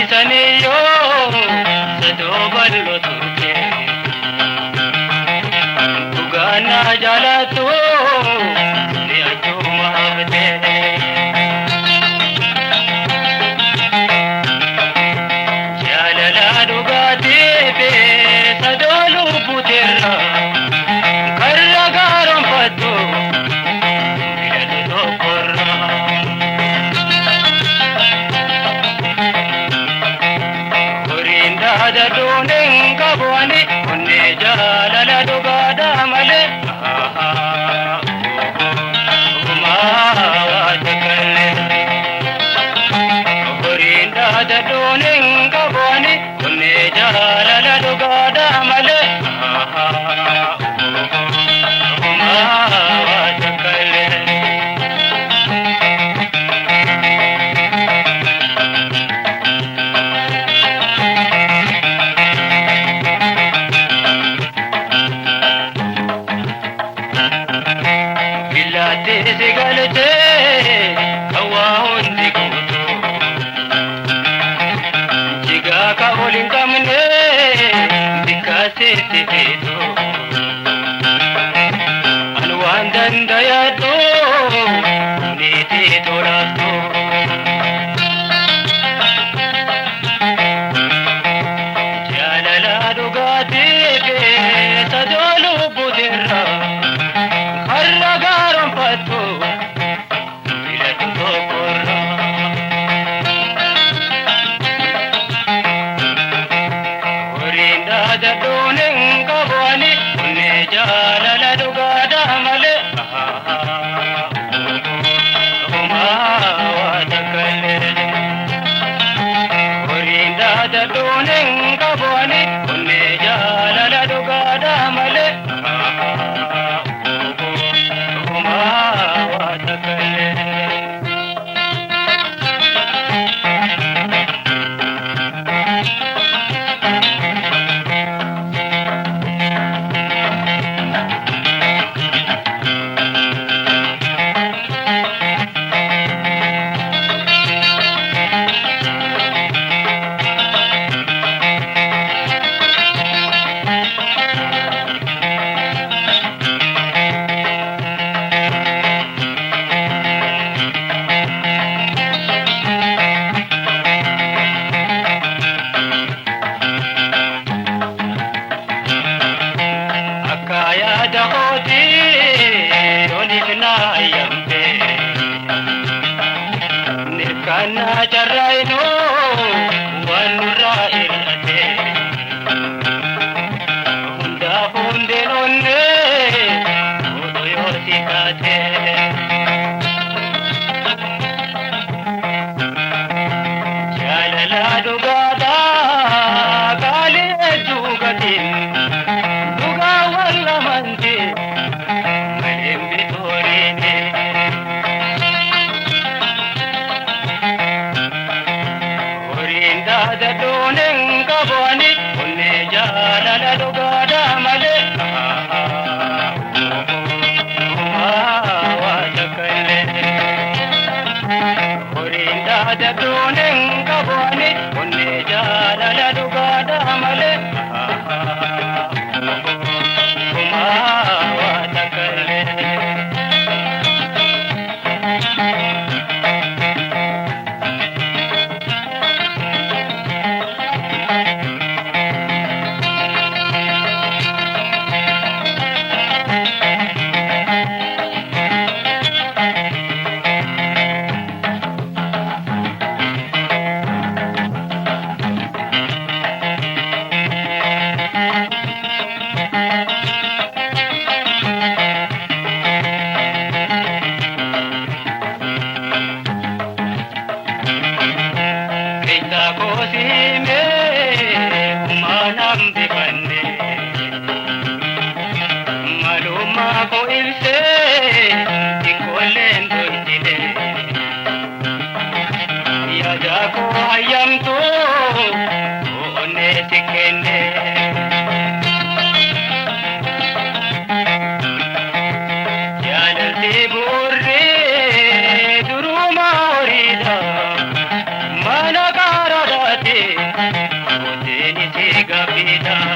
saniyo sadobalo turke tugana jalato ni ajo mahabte jalala dugate be sadolu puterra karra garam patto bilado korra da donen kabwani kunne jalala dugada male ma watakalle horinda da donen kabwani kunne jalala dugada male ma watakalle sigalate kawahun dikutu jiga ka olin kamne dikase tipetu alwan dandaya to niti toratu jalala dugati be sadolu budirra karra garam patto da donen kabwani kunne jalala dugada male ma watakalle horinda da donen kabwani kunne jalala dugada male ma watakalle kaya jahoti onifna yampe nikana jarraino wanura irate hunda hunde nonne odoyo sikate jalala dugada kale dugatin da donen kabwani kunne jalala dugada male ma watakalle horinda da donen kabwani kunne jalala dugada male ma watakalle kosime kumanam dipande maluma ko ilse ikolen dojile yaja ko ayam to one tikende jalal de burre duruma orida mana karada te ጌታ